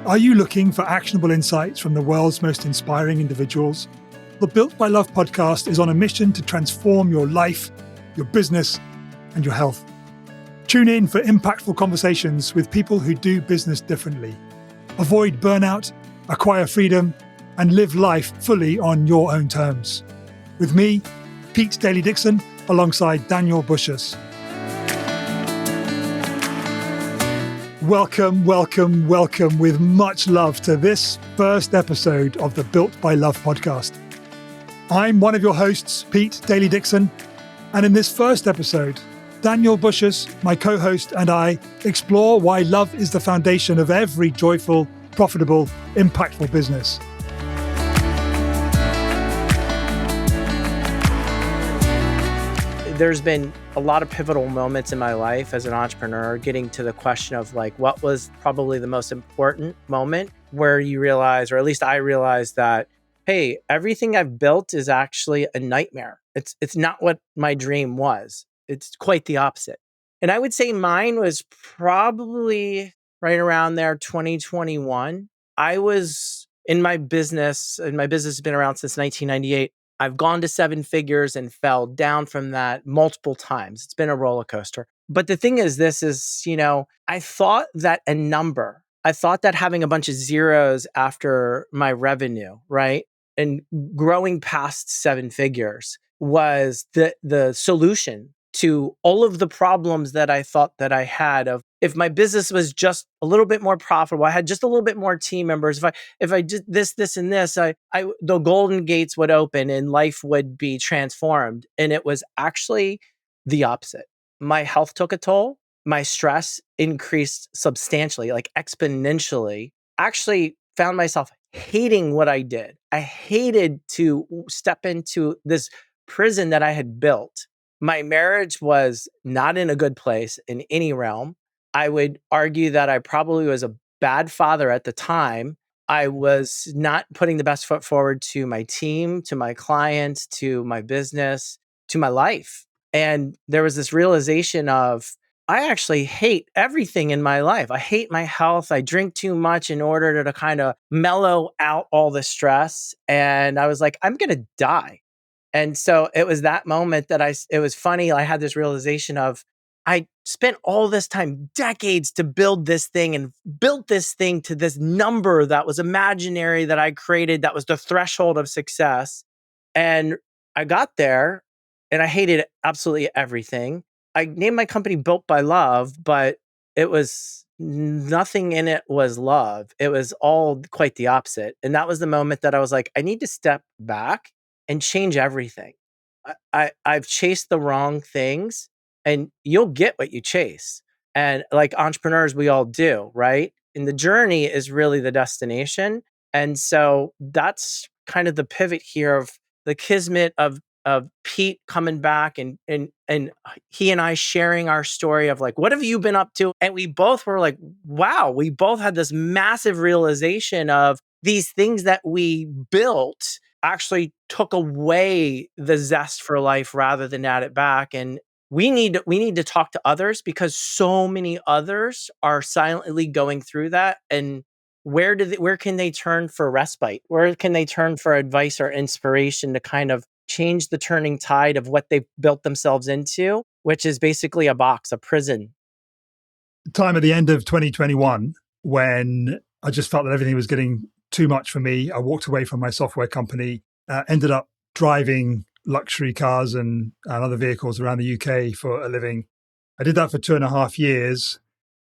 Are you looking for actionable insights from the world's most inspiring individuals? The Built by Love podcast is on a mission to transform your life, your business, and your health. Tune in for impactful conversations with people who do business differently. Avoid burnout, acquire freedom, and live life fully on your own terms. With me, Pete Daly-Dickson, alongside Daniel Bussius. Welcome with much love to this first episode of the Built by Love podcast. I'm one of your hosts, Pete Daly-Dickson, and in this first episode, Daniel Bussius, my co-host, and I explore why love is the foundation of every joyful, profitable, impactful business. There's been a lot of pivotal moments in my life as an entrepreneur, getting to the question of what was probably the most important moment where you realize, or at least I realized that, hey, everything I've built is actually a nightmare. It's not what my dream was. It's quite the opposite. And I would say mine was probably right around there, 2021. I was in my business, and my business has been around since 1998. I've gone to seven figures and fell down from that multiple times. It's been a roller coaster. But the thing is, I thought that I thought that having a bunch of zeros after my revenue, right? And growing past seven figures was the solution to all of the problems that I thought that I had of if my business was just a little bit more profitable, I had just a little bit more team members. If I did this, and this, the golden gates would open and life would be transformed. And it was actually the opposite. My health took a toll. My stress increased substantially, like exponentially. Actually found myself hating what I did. I hated to step into this prison that I had built. My marriage was not in a good place in any realm. I would argue that I probably was a bad father at the time. I was not putting the best foot forward to my team, to my clients, to my business, to my life. And there was this realization of, I actually hate everything in my life. I hate my health. I drink too much in order to kind of mellow out all the stress. And I was like, I'm going to die. And so it was that moment that it was funny. I had this realization of, I spent all this time, decades, to build this thing and built this thing to this number that was imaginary that I created, that was the threshold of success. And I got there and I hated absolutely everything. I named my company Built by Love, but it was nothing in it was love. It was all quite the opposite. And that was the moment that I was like, I need to step back and change everything. I've chased the wrong things, and you'll get what you chase. And like entrepreneurs, we all do, right? And the journey is really the destination. And so that's kind of the pivot here of the kismet of Pete coming back and he and I sharing our story of what have you been up to? And we both were like, wow, we both had this massive realization of these things that we built actually took away the zest for life rather than add it back. And we need to talk to others because so many others are silently going through that. And where can they turn for respite? Where can they turn for advice or inspiration to kind of change the turning tide of what they've built themselves into, which is basically a box, a prison? Time at the end of 2021, when I just felt that everything was getting too much for me. I walked away from my software company, ended up driving luxury cars and other vehicles around the UK for a living. I did that for 2.5 years.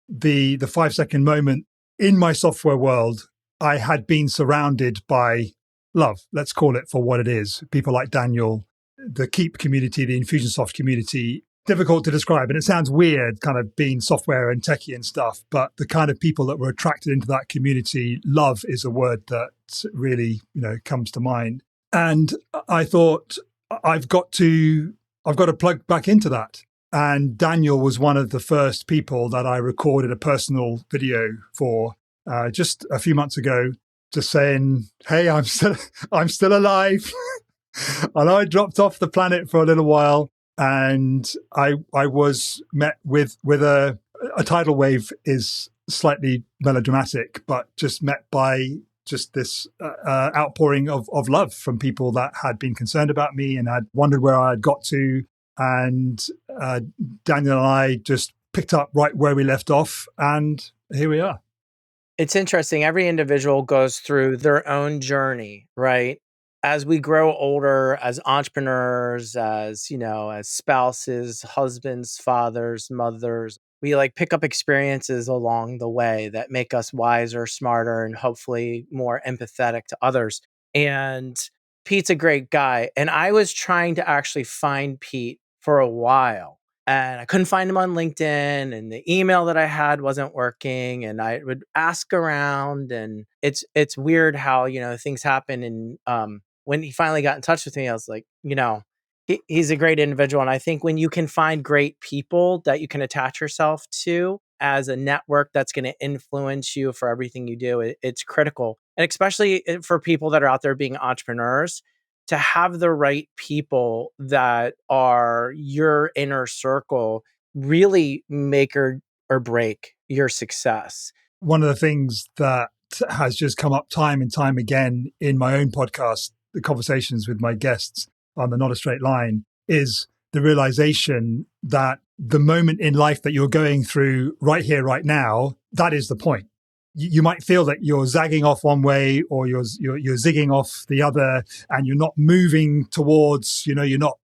The 5-second moment in my software world, I had been surrounded by love, let's call it for what it is. People like Daniel, the Keep community, the Infusionsoft community, difficult to describe. And it sounds weird kind of being software and techie and stuff, but the kind of people that were attracted into that community, love is a word that really, comes to mind. And I thought, I've got to plug back into that. And Daniel was one of the first people that I recorded a personal video for just a few months ago, just saying, hey, I'm still alive. And I dropped off the planet for a little while. And I was met with a tidal wave is slightly melodramatic, but just met by just this outpouring of love from people that had been concerned about me and had wondered where I had got to. And Daniel and I just picked up right where we left off, and here we are. It's interesting. Every individual goes through their own journey, right? As we grow older, as entrepreneurs, as spouses, husbands, fathers, mothers, we like pick up experiences along the way that make us wiser, smarter, and hopefully more empathetic to others. And Pete's a great guy. And I was trying to actually find Pete for a while, and I couldn't find him on LinkedIn, and the email that I had wasn't working, and I would ask around, and it's weird how, things happen. And when he finally got in touch with me, I was like, he's a great individual. And I think when you can find great people that you can attach yourself to as a network that's going to influence you for everything you do, it's critical. And especially for people that are out there being entrepreneurs, to have the right people that are your inner circle really make or break your success. One of the things that has just come up time and time again in my own podcast, the conversations with my guests on the Not a Straight Line, is the realization that the moment in life that you're going through right here, right now, that is the point. You might feel that you're zagging off one way or you're zigging off the other, and you're not moving towards, you're not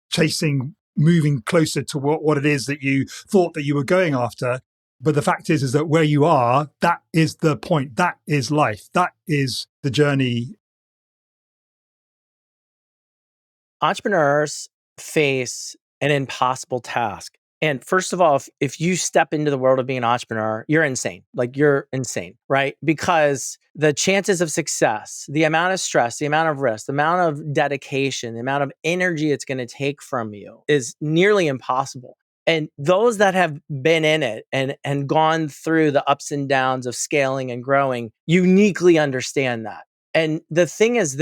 moving closer to what it is that you thought that you were going after. But the fact is that where you are, that is the point. That is life. That is the journey. Entrepreneurs face an impossible task. And first of all, if you step into the world of being an entrepreneur, you're insane. Like, you're insane, right? Because the chances of success, the amount of stress, the amount of risk, the amount of dedication, the amount of energy it's going to take from you is nearly impossible. And those that have been in it and gone through the ups and downs of scaling and growing uniquely understand that. And the thing is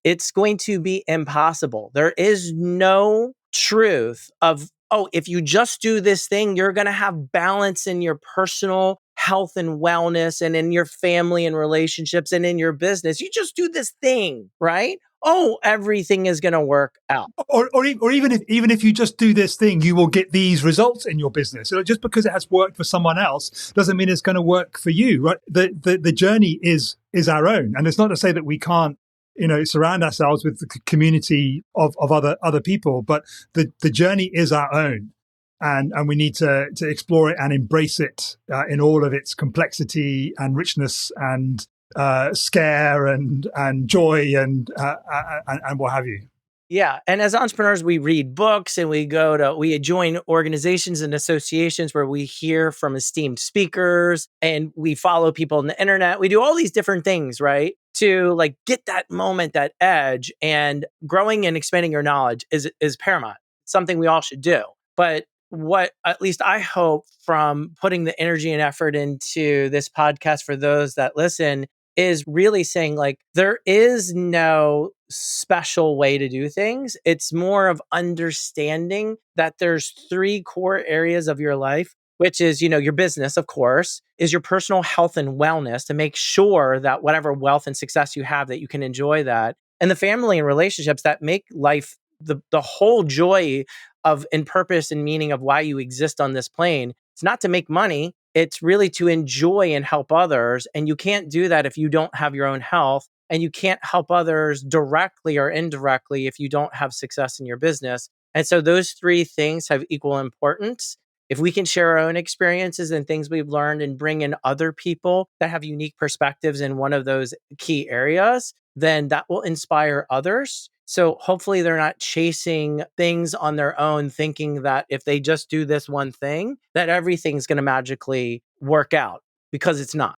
it's going to be impossible. There is no truth of, oh, if you just do this thing, you're going to have balance in your personal health and wellness and in your family and relationships and in your business. You just do this thing, right? Oh, everything is going to work out. Or even if you just do this thing, you will get these results in your business. So just because it has worked for someone else doesn't mean it's going to work for you, right? The journey is our own, and it's not to say that we can't, surround ourselves with the community of other people, but the journey is our own, and we need to explore it and embrace it in all of its complexity and richness and scare and joy and what have you. Yeah. And as entrepreneurs, we read books and we join organizations and associations where we hear from esteemed speakers, and we follow people on the internet. We do all these different things, right? To like get that moment, that edge. And growing and expanding your knowledge is paramount. Something we all should do. But what at least I hope from putting the energy and effort into this podcast for those that listen is really saying, like, there is no special way to do things. It's more of understanding that there's three core areas of your life, which is, your business, of course, is your personal health and wellness, to make sure that whatever wealth and success you have, that you can enjoy that. And the family and relationships that make life the whole joy of and purpose and meaning of why you exist on this plane. It's not to make money. It's really to enjoy and help others. And you can't do that if you don't have your own health. And you can't help others directly or indirectly if you don't have success in your business. And so those three things have equal importance. If we can share our own experiences and things we've learned and bring in other people that have unique perspectives in one of those key areas, then that will inspire others. So hopefully they're not chasing things on their own, thinking that if they just do this one thing, that everything's going to magically work out, because it's not.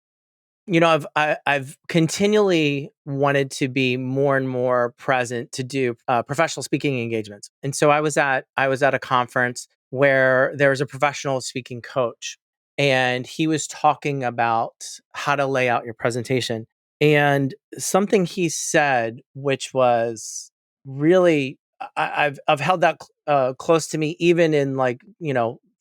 I've continually wanted to be more and more present to do professional speaking engagements. And so I was at a conference where there was a professional speaking coach, and he was talking about how to lay out your presentation. And something he said, which was really, I've held that close to me, even in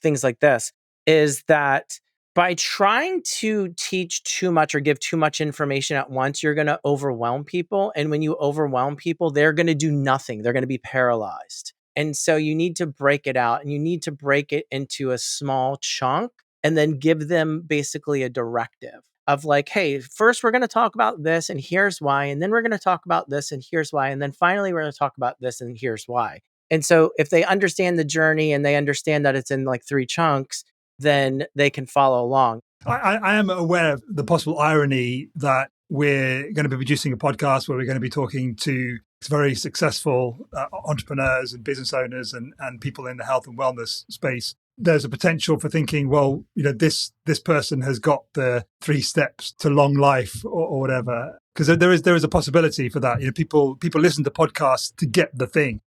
things like this, is that By trying to teach too much or give too much information at once, you're going to overwhelm people. And when you overwhelm people, they're going to do nothing. They're going to be paralyzed. And so you need to break it out, and you need to break it into a small chunk and then give them basically a directive of like, hey, first we're going to talk about this and here's why. And then we're going to talk about this and here's why. And then finally, we're going to talk about this and here's why. And so if they understand the journey and they understand that it's in like 3 chunks, then they can follow along. I am aware of the possible irony that we're going to be producing a podcast where we're going to be talking to very successful entrepreneurs and business owners and people in the health and wellness space. There's a potential for thinking, well, this person has got the 3 steps to long life or whatever, because there is a possibility for that. People listen to podcasts to get the thing.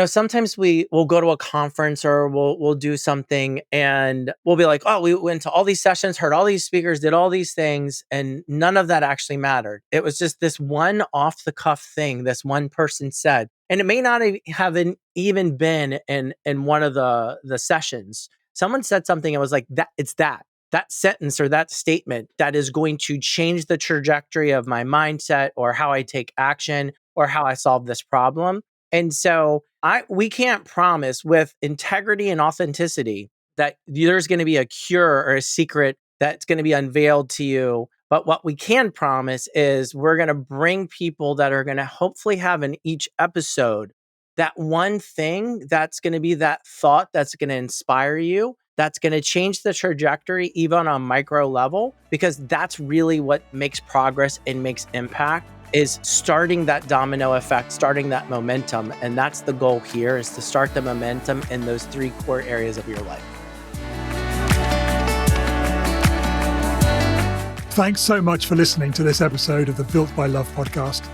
Sometimes we'll go to a conference or we'll do something and we'll be like, oh, we went to all these sessions, heard all these speakers, did all these things, and none of that actually mattered. It was just this one off the cuff thing this one person said. And it may not have even been in one of the sessions. Someone said something and was like, that sentence or that statement that is going to change the trajectory of my mindset or how I take action or how I solve this problem. And so we can't promise with integrity and authenticity that there's going to be a cure or a secret that's going to be unveiled to you. But what we can promise is we're going to bring people that are going to hopefully have in each episode that one thing that's going to be that thought that's going to inspire you, that's going to change the trajectory even on a micro level, because that's really what makes progress and makes impact, is starting that domino effect, starting that momentum. And that's the goal here, is to start the momentum in those 3 core areas of your life. Thanks so much for listening to this episode of the Built by Love podcast.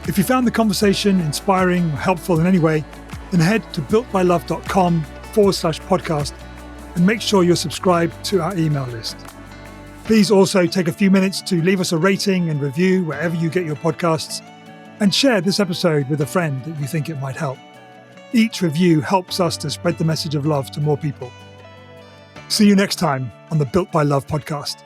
If you found the conversation inspiring or helpful in any way, then head to builtbylove.com/podcast and make sure you're subscribed to our email list. Please also take a few minutes to leave us a rating and review wherever you get your podcasts, and share this episode with a friend that you think it might help. Each review helps us to spread the message of love to more people. See you next time on the Built by Love podcast.